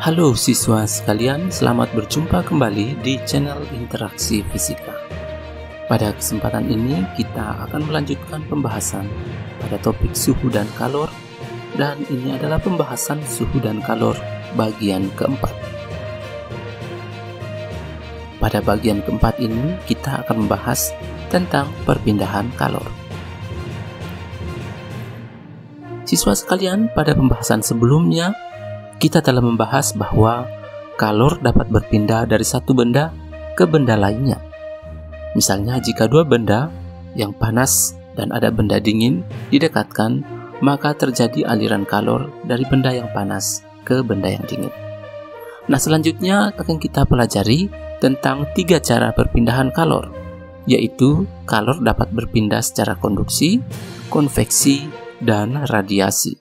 Halo siswa sekalian, selamat berjumpa kembali di channel Interaksi Fisika. Pada kesempatan ini kita akan melanjutkan pembahasan pada topik suhu dan kalor, dan ini adalah pembahasan suhu dan kalor bagian keempat. Pada bagian keempat ini kita akan membahas tentang perpindahan kalor. Siswa sekalian, pada pembahasan sebelumnya kita telah membahas bahwa kalor dapat berpindah dari satu benda ke benda lainnya. Misalnya jika dua benda yang panas dan ada benda dingin didekatkan, maka terjadi aliran kalor dari benda yang panas ke benda yang dingin. Nah, selanjutnya akan kita pelajari tentang 3 cara perpindahan kalor, yaitu kalor dapat berpindah secara konduksi, konveksi, dan radiasi.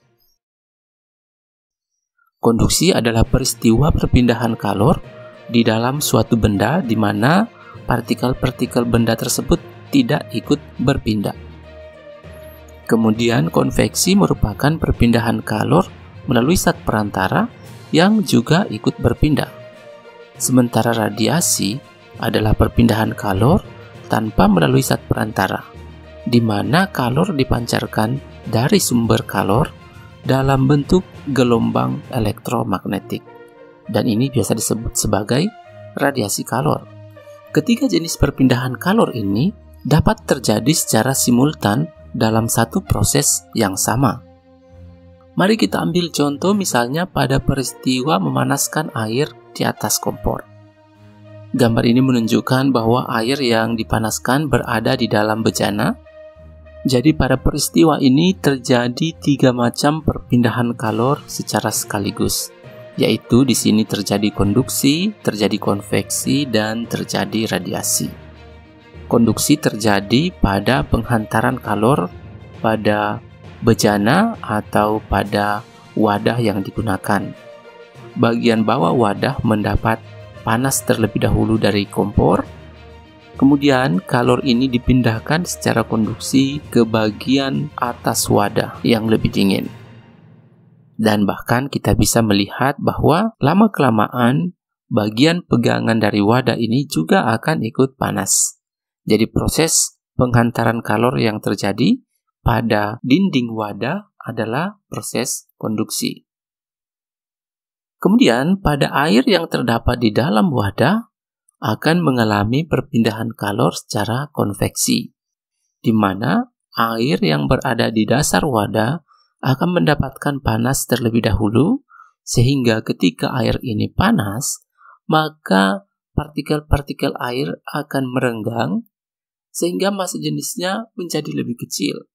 Konduksi adalah peristiwa perpindahan kalor di dalam suatu benda di mana partikel-partikel benda tersebut tidak ikut berpindah. Kemudian konveksi merupakan perpindahan kalor melalui zat perantara yang juga ikut berpindah. Sementara radiasi adalah perpindahan kalor tanpa melalui zat perantara, di mana kalor dipancarkan dari sumber kalor dalam bentuk gelombang elektromagnetik, dan ini biasa disebut sebagai radiasi kalor. Ketiga jenis perpindahan kalor ini dapat terjadi secara simultan dalam satu proses yang sama. Mari kita ambil contoh misalnya pada peristiwa memanaskan air di atas kompor. Gambar ini menunjukkan bahwa air yang dipanaskan berada di dalam bejana. Jadi pada peristiwa ini terjadi 3 macam perpindahan kalor secara sekaligus, yaitu di sini terjadi konduksi, terjadi konveksi, dan terjadi radiasi. Konduksi terjadi pada penghantaran kalor pada bejana atau pada wadah yang digunakan. Bagian bawah wadah mendapat panas terlebih dahulu dari kompor. Kemudian kalor ini dipindahkan secara konduksi ke bagian atas wadah yang lebih dingin. Dan bahkan kita bisa melihat bahwa lama-kelamaan bagian pegangan dari wadah ini juga akan ikut panas. Jadi proses penghantaran kalor yang terjadi pada dinding wadah adalah proses konduksi. Kemudian pada air yang terdapat di dalam wadah akan mengalami perpindahan kalor secara konveksi, di mana air yang berada di dasar wadah akan mendapatkan panas terlebih dahulu, sehingga ketika air ini panas, maka partikel-partikel air akan merenggang, sehingga massa jenisnya menjadi lebih kecil.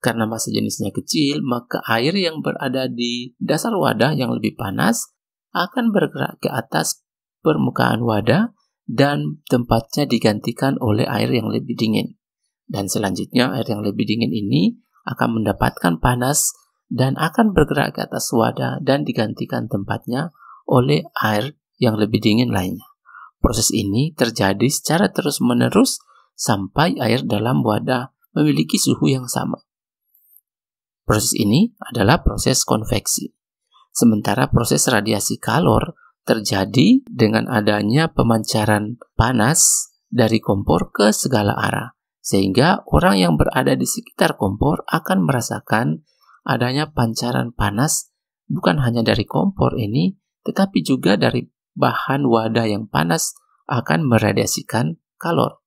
Karena massa jenisnya kecil, maka air yang berada di dasar wadah yang lebih panas akan bergerak ke atas permukaan wadah dan tempatnya digantikan oleh air yang lebih dingin. Dan selanjutnya air yang lebih dingin ini akan mendapatkan panas dan akan bergerak ke atas wadah dan digantikan tempatnya oleh air yang lebih dingin lainnya. Proses ini terjadi secara terus-menerus sampai air dalam wadah memiliki suhu yang sama. Proses ini adalah proses konveksi. Sementara proses radiasi kalor terjadi dengan adanya pemancaran panas dari kompor ke segala arah, sehingga orang yang berada di sekitar kompor akan merasakan adanya pancaran panas bukan hanya dari kompor ini, tetapi juga dari bahan wadah yang panas akan meradiasikan kalor.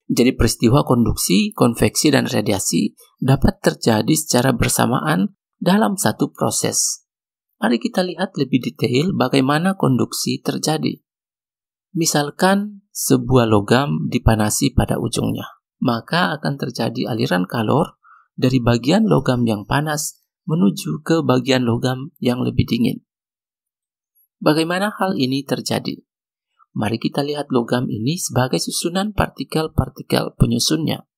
Jadi peristiwa konduksi, konveksi, dan radiasi dapat terjadi secara bersamaan dalam satu proses. Mari kita lihat lebih detail bagaimana konduksi terjadi. Misalkan sebuah logam dipanasi pada ujungnya, maka akan terjadi aliran kalor dari bagian logam yang panas menuju ke bagian logam yang lebih dingin. Bagaimana hal ini terjadi? Mari kita lihat logam ini sebagai susunan partikel-partikel penyusunnya.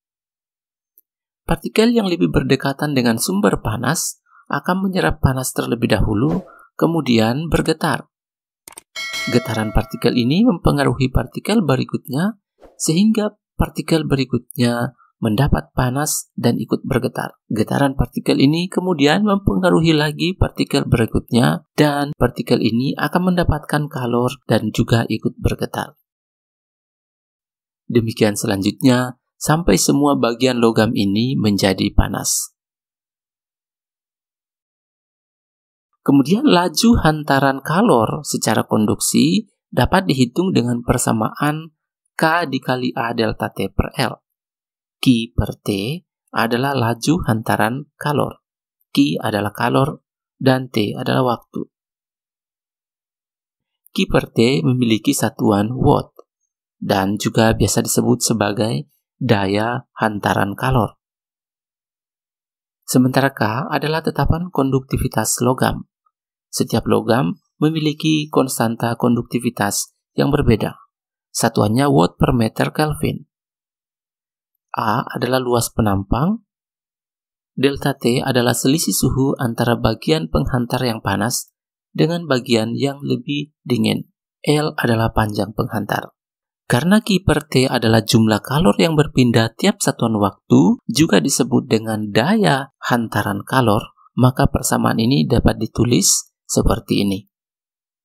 Partikel yang lebih berdekatan dengan sumber panas akan menyerap panas terlebih dahulu, kemudian bergetar. Getaran partikel ini mempengaruhi partikel berikutnya, sehingga partikel berikutnya mendapat panas dan ikut bergetar. Getaran partikel ini kemudian mempengaruhi lagi partikel berikutnya dan partikel ini akan mendapatkan kalor dan juga ikut bergetar. Demikian selanjutnya sampai semua bagian logam ini menjadi panas. Kemudian laju hantaran kalor secara konduksi dapat dihitung dengan persamaan K dikali A delta T per L. Q per T adalah laju hantaran kalor. Q adalah kalor dan T adalah waktu. Q per T memiliki satuan watt dan juga biasa disebut sebagai daya hantaran kalor. Sementara K adalah tetapan konduktivitas logam. Setiap logam memiliki konstanta konduktivitas yang berbeda. Satuannya watt per meter Kelvin. A adalah luas penampang, delta T adalah selisih suhu antara bagian penghantar yang panas dengan bagian yang lebih dingin. L adalah panjang penghantar. Karena Q per T adalah jumlah kalor yang berpindah tiap satuan waktu, juga disebut dengan daya hantaran kalor, maka persamaan ini dapat ditulis seperti ini.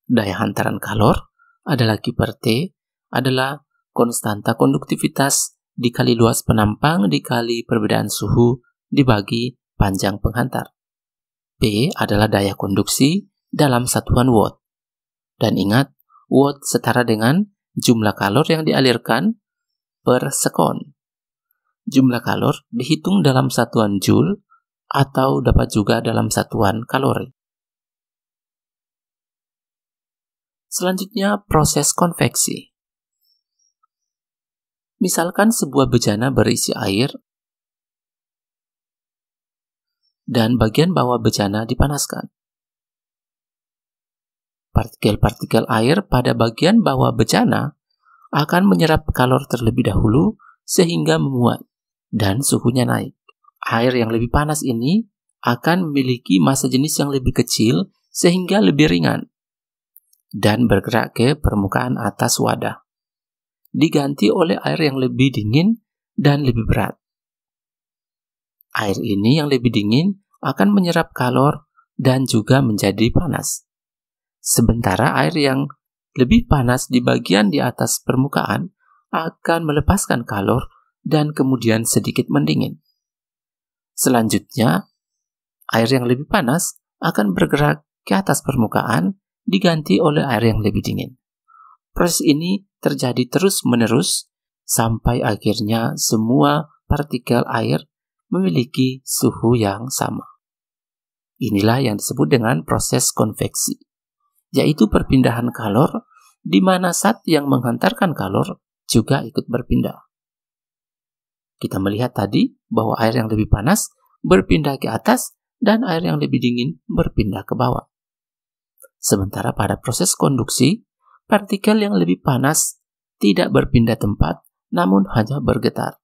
Daya hantaran kalor adalah Q per T adalah konstanta konduktivitas dikali luas penampang dikali perbedaan suhu dibagi panjang penghantar. P adalah daya konduksi dalam satuan watt. Dan ingat, watt setara dengan jumlah kalor yang dialirkan per sekon. Jumlah kalor dihitung dalam satuan joule atau dapat juga dalam satuan kalori. Selanjutnya, proses konveksi. Misalkan sebuah bejana berisi air dan bagian bawah bejana dipanaskan. Partikel-partikel air pada bagian bawah bejana akan menyerap kalor terlebih dahulu sehingga memuat dan suhunya naik. Air yang lebih panas ini akan memiliki massa jenis yang lebih kecil sehingga lebih ringan dan bergerak ke permukaan atas wadah, diganti oleh air yang lebih dingin dan lebih berat. Air ini yang lebih dingin akan menyerap kalor dan juga menjadi panas. Sementara air yang lebih panas di bagian di atas permukaan akan melepaskan kalor dan kemudian sedikit mendingin. Selanjutnya, air yang lebih panas akan bergerak ke atas permukaan diganti oleh air yang lebih dingin. Proses ini terjadi terus-menerus sampai akhirnya semua partikel air memiliki suhu yang sama. Inilah yang disebut dengan proses konveksi, yaitu perpindahan kalor di mana zat yang menghantarkan kalor juga ikut berpindah. Kita melihat tadi bahwa air yang lebih panas berpindah ke atas dan air yang lebih dingin berpindah ke bawah. Sementara pada proses konduksi, partikel yang lebih panas tidak berpindah tempat, namun hanya bergetar.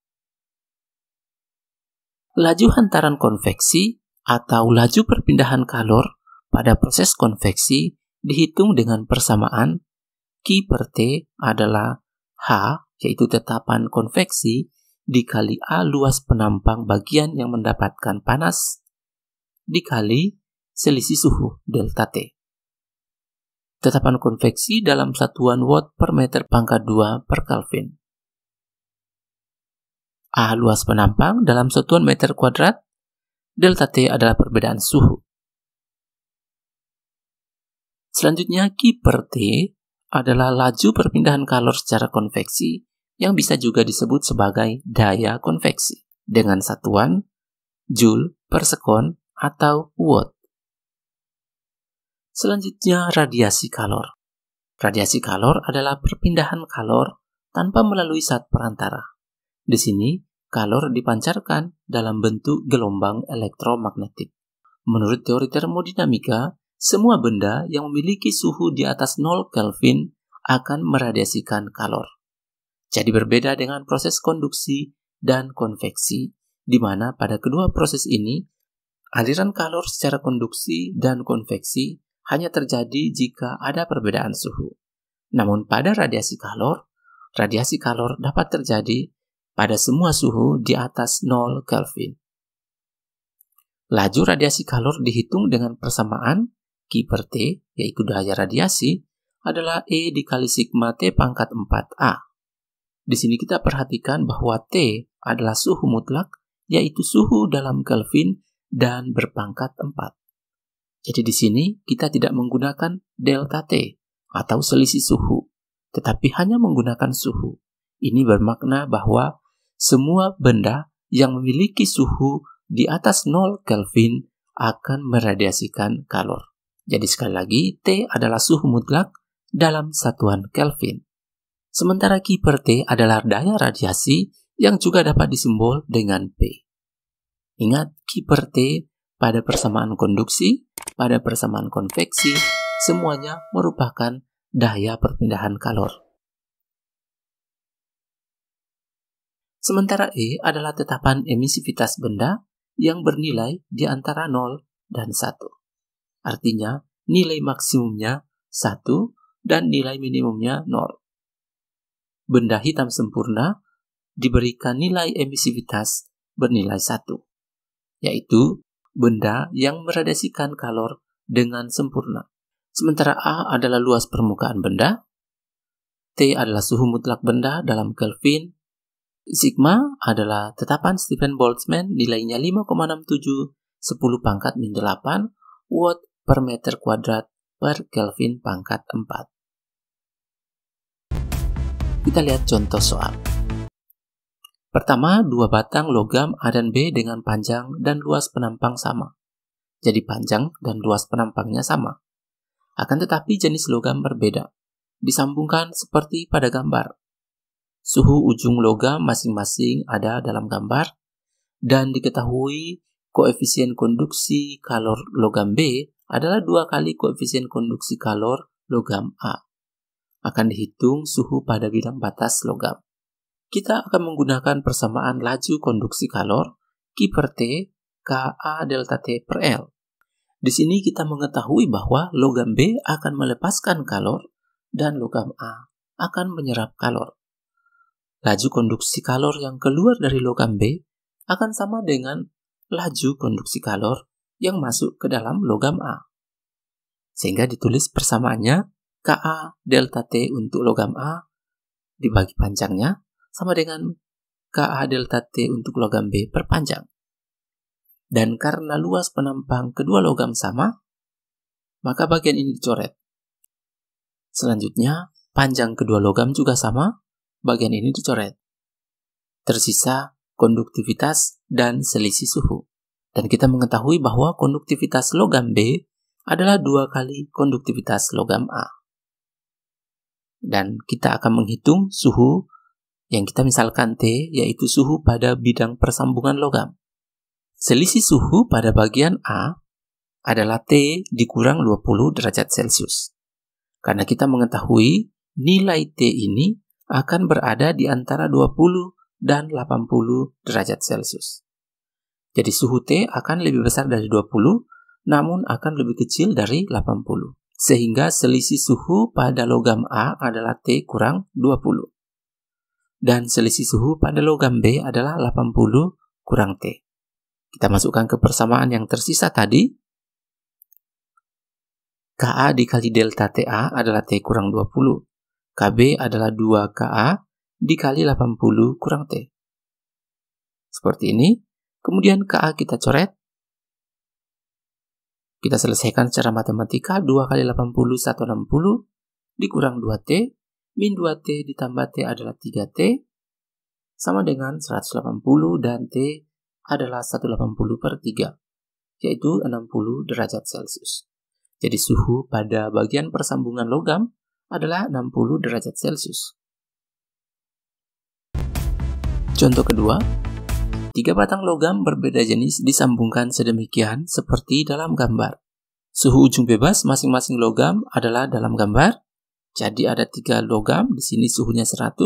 Laju hantaran konveksi atau laju perpindahan kalor pada proses konveksi dihitung dengan persamaan Q per T adalah H, yaitu tetapan konveksi, dikali A luas penampang bagian yang mendapatkan panas, dikali selisih suhu delta T. Tetapan konveksi dalam satuan watt per meter pangkat 2 per Kelvin. A luas penampang dalam satuan meter kuadrat, delta T adalah perbedaan suhu. Selanjutnya, Q per T adalah laju perpindahan kalor secara konveksi yang bisa juga disebut sebagai daya konveksi dengan satuan joule per sekon atau watt. Selanjutnya, radiasi kalor. Radiasi kalor adalah perpindahan kalor tanpa melalui zat perantara. Di sini, kalor dipancarkan dalam bentuk gelombang elektromagnetik. Menurut teori termodinamika, semua benda yang memiliki suhu di atas 0 Kelvin akan meradiasikan kalor. Jadi berbeda dengan proses konduksi dan konveksi, di mana pada kedua proses ini, aliran kalor secara konduksi dan konveksi hanya terjadi jika ada perbedaan suhu. Namun pada radiasi kalor dapat terjadi pada semua suhu di atas 0 Kelvin. Laju radiasi kalor dihitung dengan persamaan Q per T, yaitu daya radiasi, adalah E dikali sigma T pangkat 4A. Di sini kita perhatikan bahwa T adalah suhu mutlak, yaitu suhu dalam Kelvin dan berpangkat 4. Jadi di sini kita tidak menggunakan delta T atau selisih suhu, tetapi hanya menggunakan suhu. Ini bermakna bahwa semua benda yang memiliki suhu di atas 0 Kelvin akan meradiasikan kalor. Jadi sekali lagi, T adalah suhu mutlak dalam satuan Kelvin. Sementara Q per T adalah daya radiasi yang juga dapat disimbol dengan P. Ingat, Q per T pada persamaan konduksi, pada persamaan konveksi, semuanya merupakan daya perpindahan kalor. Sementara E adalah tetapan emisivitas benda yang bernilai di antara 0 dan 1. Artinya, nilai maksimumnya 1 dan nilai minimumnya 0. Benda hitam sempurna diberikan nilai emisivitas bernilai 1, yaitu benda yang meradiasikan kalor dengan sempurna. Sementara A adalah luas permukaan benda, T adalah suhu mutlak benda dalam Kelvin, sigma adalah tetapan Stephen Boltzmann nilainya 5,67 10 pangkat min 8 watt per meter kuadrat per Kelvin pangkat 4. Kita lihat contoh soal. Pertama, dua batang logam A dan B dengan panjang dan luas penampang sama. Jadi panjang dan luas penampangnya sama. Akan tetapi jenis logam berbeda. Disambungkan seperti pada gambar. Suhu ujung logam masing-masing ada dalam gambar, dan diketahui koefisien konduksi kalor logam B adalah 2 kali koefisien konduksi kalor logam A. Akan dihitung suhu pada bidang batas logam. Kita akan menggunakan persamaan laju konduksi kalor Q per T Ka delta T per L. Di sini kita mengetahui bahwa logam B akan melepaskan kalor dan logam A akan menyerap kalor. Laju konduksi kalor yang keluar dari logam B akan sama dengan laju konduksi kalor yang masuk ke dalam logam A. Sehingga ditulis persamaannya Ka delta T untuk logam A dibagi panjangnya sama dengan Ka delta T untuk logam B per panjang. Dan karena luas penampang kedua logam sama, maka bagian ini dicoret. Selanjutnya, panjang kedua logam juga sama, bagian ini dicoret. Tersisa konduktivitas dan selisih suhu. Dan kita mengetahui bahwa konduktivitas logam B adalah 2 kali konduktivitas logam A. Dan kita akan menghitung suhu yang kita misalkan T, yaitu suhu pada bidang persambungan logam. Selisih suhu pada bagian A adalah T dikurang 20 derajat Celcius. Karena kita mengetahui nilai T ini akan berada di antara 20 dan 80 derajat Celcius. Jadi suhu T akan lebih besar dari 20, namun akan lebih kecil dari 80. Sehingga selisih suhu pada logam A adalah T kurang 20. Dan selisih suhu pada logam B adalah 80 kurang T. Kita masukkan ke persamaan yang tersisa tadi. Ka dikali delta TA adalah T kurang 20. Kb adalah 2 Ka dikali 80 kurang T. Seperti ini. Kemudian Ka kita coret. Kita selesaikan secara matematika. 2 kali 80, 160 dikurang 2T. Min 2T ditambah T adalah 3T. Sama dengan 180 dan T adalah 180 per 3. Yaitu 60 derajat Celcius. Jadi suhu pada bagian persambungan logam adalah 60 derajat Celcius. Contoh kedua, 3 batang logam berbeda jenis disambungkan sedemikian seperti dalam gambar. Suhu ujung bebas masing-masing logam adalah dalam gambar. Jadi ada 3 logam, di sini suhunya 100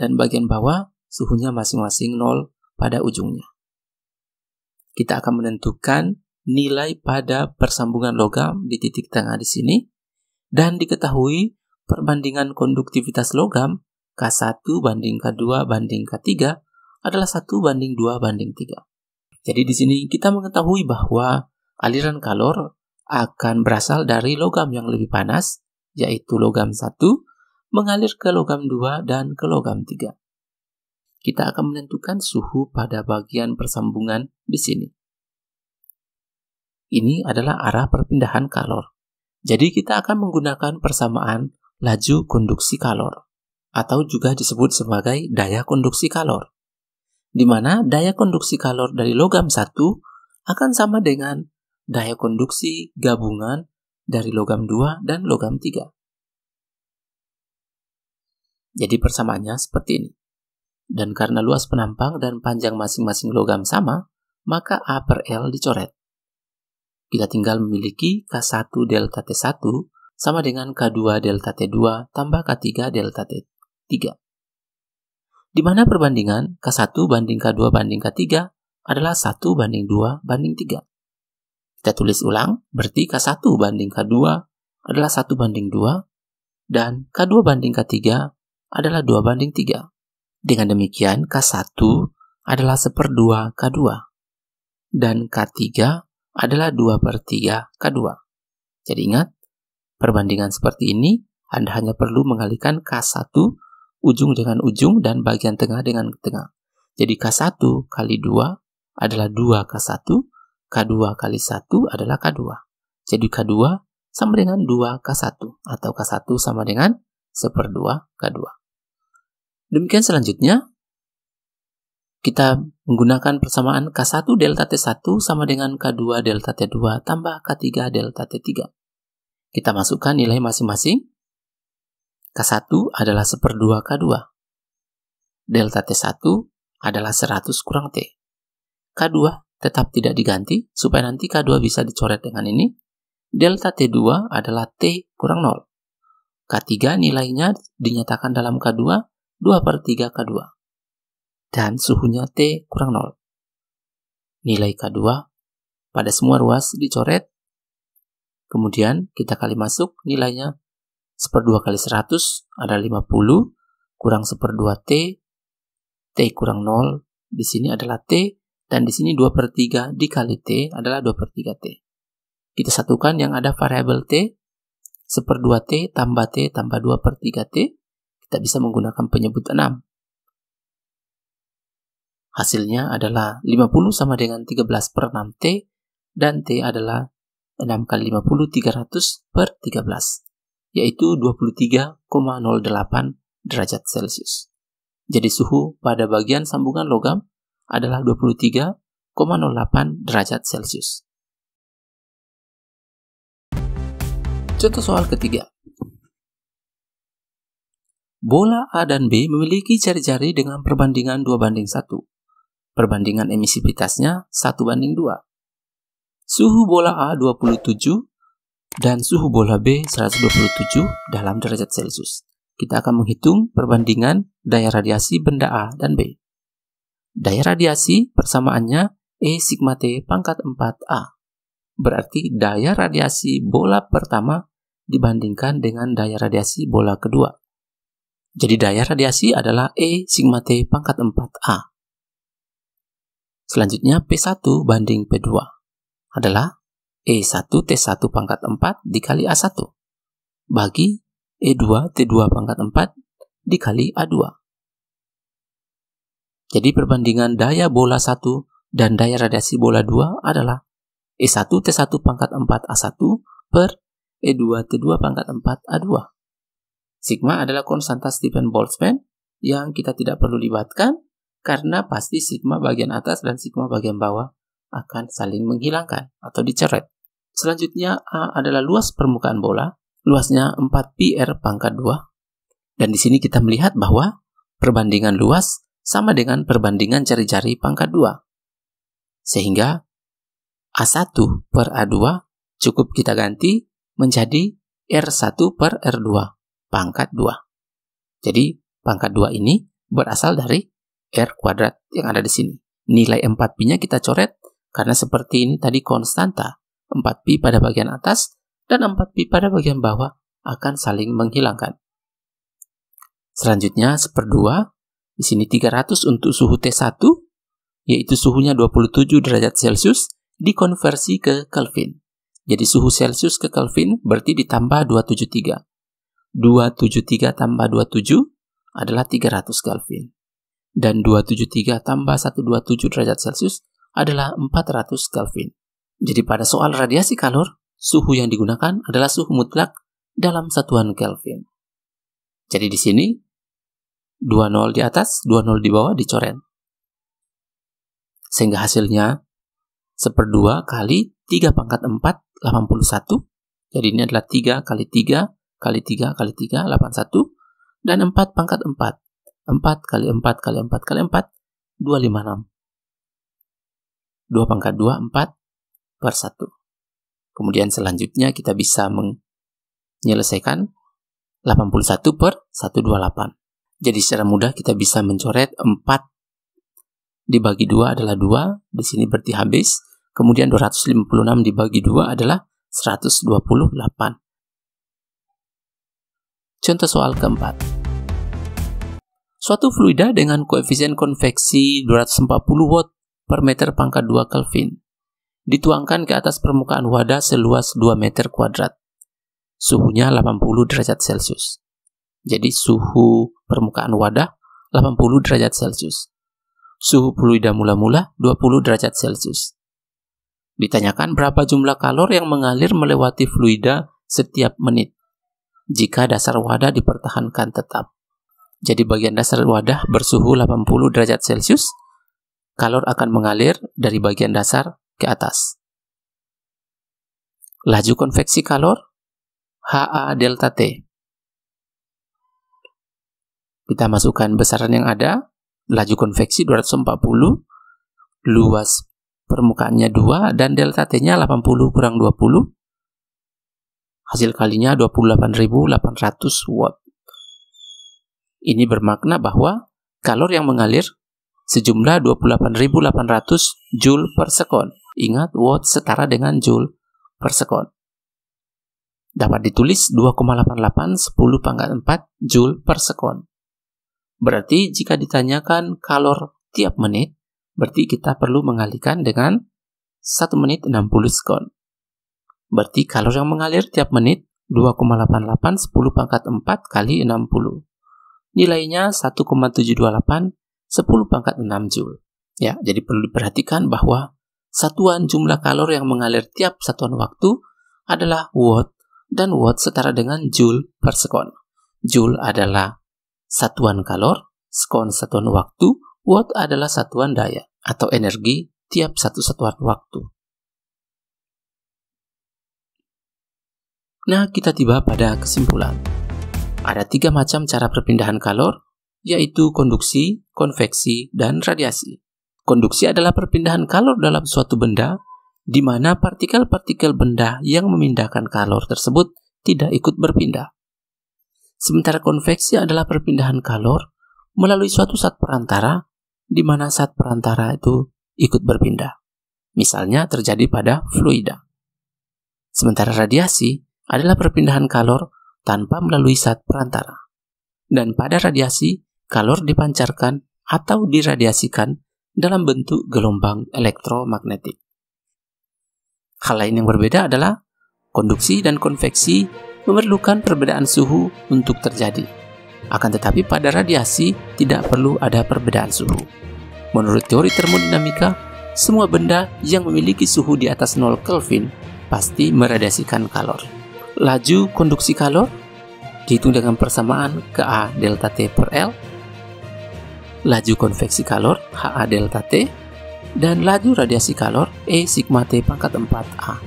dan bagian bawah suhunya masing-masing 0 pada ujungnya. Kita akan menentukan nilai pada persambungan logam di titik tengah di sini dan diketahui perbandingan konduktivitas logam K1 banding K2 banding K3 adalah 1:2:3. Jadi di sini kita mengetahui bahwa aliran kalor akan berasal dari logam yang lebih panas, yaitu logam 1, mengalir ke logam 2 dan ke logam 3. Kita akan menentukan suhu pada bagian persambungan di sini. Ini adalah arah perpindahan kalor. Jadi kita akan menggunakan persamaan laju konduksi kalor, atau juga disebut sebagai daya konduksi kalor, di mana daya konduksi kalor dari logam 1 akan sama dengan daya konduksi gabungan dari logam 2 dan logam 3. Jadi persamaannya seperti ini. Dan karena luas penampang dan panjang masing-masing logam sama, maka A per L dicoret. Kita tinggal memiliki K1 delta T1 sama dengan K2 delta T2 tambah K3 delta T3. Di mana perbandingan K1 banding K2 banding K3 adalah 1:2:3. Kita tulis ulang, berarti K1 banding K2 adalah 1:2, dan K2 banding K3 adalah 2:3. Dengan demikian, K1 adalah 1/2 K2, dan K3 adalah 2/3 K2. Jadi ingat, perbandingan seperti ini, Anda hanya perlu mengalihkan K1 ujung dengan ujung dan bagian tengah dengan tengah. Jadi K1 kali 2 adalah 2K1, K2 kali 1 adalah K2. Jadi K2 sama dengan 2K1, atau K1 sama dengan 1/2 K2. Demikian selanjutnya, kita menggunakan persamaan K1 delta T1 sama dengan K2 delta T2 tambah K3 delta T3. Kita masukkan nilai masing-masing. K1 adalah 1/2 K2. Delta T1 adalah 100 kurang T. K2 tetap tidak diganti, supaya nanti K2 bisa dicoret dengan ini. Delta T2 adalah T kurang 0. K3 nilainya dinyatakan dalam K2, 2/3 K2. Dan suhunya T kurang 0. Nilai K2 pada semua ruas dicoret. Kemudian kita kali masuk nilainya 1/2 kali 100 adalah 50, kurang 1/2 T, T kurang 0, di sini adalah T, dan di sini 2/3 dikali T adalah 2/3 T. Kita satukan yang ada variabel T, 1/2 T tambah 2/3 T, kita bisa menggunakan penyebut 6. Hasilnya adalah 50 sama dengan 13/6 T, dan T adalah 6 kali 50, 300/13, yaitu 23,08 derajat Celcius. Jadi suhu pada bagian sambungan logam adalah 23,08 derajat Celcius. Contoh soal ketiga. Bola A dan B memiliki jari-jari dengan perbandingan 2:1. Perbandingan emisivitasnya 1:2. Suhu bola A 27 dan suhu bola B 127 dalam derajat Celcius. Kita akan menghitung perbandingan daya radiasi benda A dan B. Daya radiasi persamaannya E sigma T pangkat 4A. Berarti daya radiasi bola pertama dibandingkan dengan daya radiasi bola kedua. Jadi daya radiasi adalah E sigma T pangkat 4A. Selanjutnya P1 banding P2 adalah E1 T1 pangkat 4 dikali A1 bagi E2 T2 pangkat 4 dikali A2. Jadi perbandingan daya bola 1 dan daya radiasi bola 2 adalah E1 T1 pangkat 4 A1 per E2 T2 pangkat 4 A2. Sigma adalah konstanta Stephen Boltzmann yang kita tidak perlu libatkan karena pasti sigma bagian atas dan sigma bagian bawah akan saling menghilangkan atau dicoret. Selanjutnya A adalah luas permukaan bola, luasnya 4πr pangkat 2. Dan di sini kita melihat bahwa perbandingan luas sama dengan perbandingan jari-jari pangkat 2. Sehingga A1 per A2 cukup kita ganti menjadi R1 per R2 pangkat 2. Jadi pangkat 2 ini berasal dari R kuadrat yang ada di sini. Nilai 4π-nya kita coret karena seperti ini tadi konstanta. 4π pada bagian atas dan 4π pada bagian bawah akan saling menghilangkan. Selanjutnya 1/2 Di sini 300 untuk suhu T1, yaitu suhunya 27 derajat Celcius, dikonversi ke Kelvin. Jadi suhu Celcius ke Kelvin berarti ditambah 273. 273 tambah 27 adalah 300 Kelvin. Dan 273 tambah 127 derajat Celcius adalah 400 Kelvin. Jadi pada soal radiasi kalor, suhu yang digunakan adalah suhu mutlak dalam satuan Kelvin. Jadi di sini 20 di atas, 20 di bawah dicoret. Sehingga hasilnya 1/2 kali 3 pangkat 4, 81. Jadi ini adalah 3 kali 3 kali 3 kali 3, 81. Dan 4 pangkat 4. 4 kali 4 kali 4 kali 4, 256. 2 pangkat 2, 4 per 1. Kemudian selanjutnya kita bisa menyelesaikan 81 per 128. Jadi secara mudah kita bisa mencoret 4 dibagi 2 adalah 2. Di sini berarti habis. Kemudian 256 dibagi 2 adalah 128. Contoh soal keempat. Suatu fluida dengan koefisien konveksi 240 watt per meter pangkat 2 Kelvin dituangkan ke atas permukaan wadah seluas 2 meter kuadrat. Suhunya 80 derajat Celcius. Jadi suhu permukaan wadah 80 derajat Celcius. Suhu fluida mula-mula 20 derajat Celcius. Ditanyakan berapa jumlah kalor yang mengalir melewati fluida setiap menit jika dasar wadah dipertahankan tetap. Jadi bagian dasar wadah bersuhu 80 derajat Celcius, kalor akan mengalir dari bagian dasar ke atas. Laju konveksi kalor HA delta T. Kita masukkan besaran yang ada, laju konveksi 240, luas permukaannya 2, dan delta T-nya 80 kurang 20. Hasil kalinya 28.800 watt. Ini bermakna bahwa kalor yang mengalir sejumlah 28.800 joule per sekon. Ingat, watt setara dengan joule per sekon. Dapat ditulis 2,88 10 pangkat 4 joule per sekon. Berarti jika ditanyakan kalor tiap menit, berarti kita perlu mengalihkan dengan 1 menit 60 sekon. Berarti kalor yang mengalir tiap menit 2,88 10 pangkat 4 kali 60. Nilainya 1,728 10 pangkat 6 joule. Ya, jadi perlu diperhatikan bahwa satuan jumlah kalor yang mengalir tiap satuan waktu adalah watt, dan watt setara dengan joule per sekon. Joule adalah satuan kalor, sekon satuan waktu, watt adalah satuan daya atau energi tiap satu satuan waktu. Nah, kita tiba pada kesimpulan. Ada 3 macam cara perpindahan kalor, yaitu konduksi, konveksi, dan radiasi. Konduksi adalah perpindahan kalor dalam suatu benda, di mana partikel-partikel benda yang memindahkan kalor tersebut tidak ikut berpindah. Sementara konveksi adalah perpindahan kalor melalui suatu zat perantara, di mana zat perantara itu ikut berpindah. Misalnya terjadi pada fluida. Sementara radiasi adalah perpindahan kalor tanpa melalui zat perantara. Dan pada radiasi, kalor dipancarkan atau diradiasikan dalam bentuk gelombang elektromagnetik. Hal lain yang berbeda adalah konduksi dan konveksi memerlukan perbedaan suhu untuk terjadi. Akan tetapi pada radiasi tidak perlu ada perbedaan suhu. Menurut teori termodinamika, semua benda yang memiliki suhu di atas 0 Kelvin pasti meradiasikan kalor. Laju konduksi kalor dihitung dengan persamaan Ka delta T per L, laju konveksi kalor Ha delta T, dan laju radiasi kalor E sigma T pangkat 4A.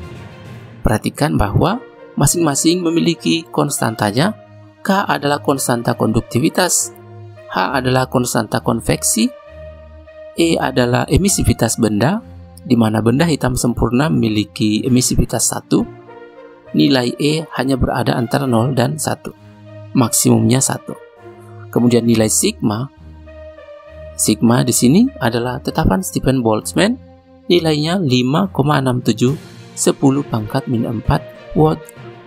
Perhatikan bahwa masing-masing memiliki konstantanya. K adalah konstanta konduktivitas, H adalah konstanta konveksi, E adalah emisivitas benda, di mana benda hitam sempurna memiliki emisivitas 1. Nilai E hanya berada antara 0 dan 1. Maksimumnya 1. Kemudian nilai sigma. Sigma di sini adalah tetapan Stephen Boltzmann. Nilainya 5,67 10 pangkat min 4 watt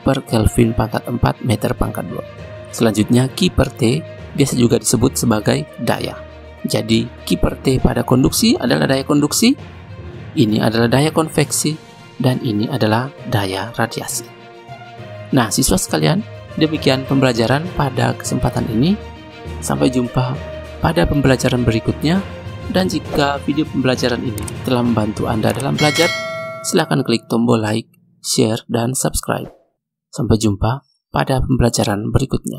per Kelvin pangkat 4 meter pangkat 2. Selanjutnya Q per T biasa juga disebut sebagai daya. Jadi, kiper T pada konduksi adalah daya konduksi, ini adalah daya konveksi, dan ini adalah daya radiasi. Nah, siswa sekalian, demikian pembelajaran pada kesempatan ini. Sampai jumpa pada pembelajaran berikutnya. Dan jika video pembelajaran ini telah membantu Anda dalam belajar, silakan klik tombol like, share, dan subscribe. Sampai jumpa pada pembelajaran berikutnya.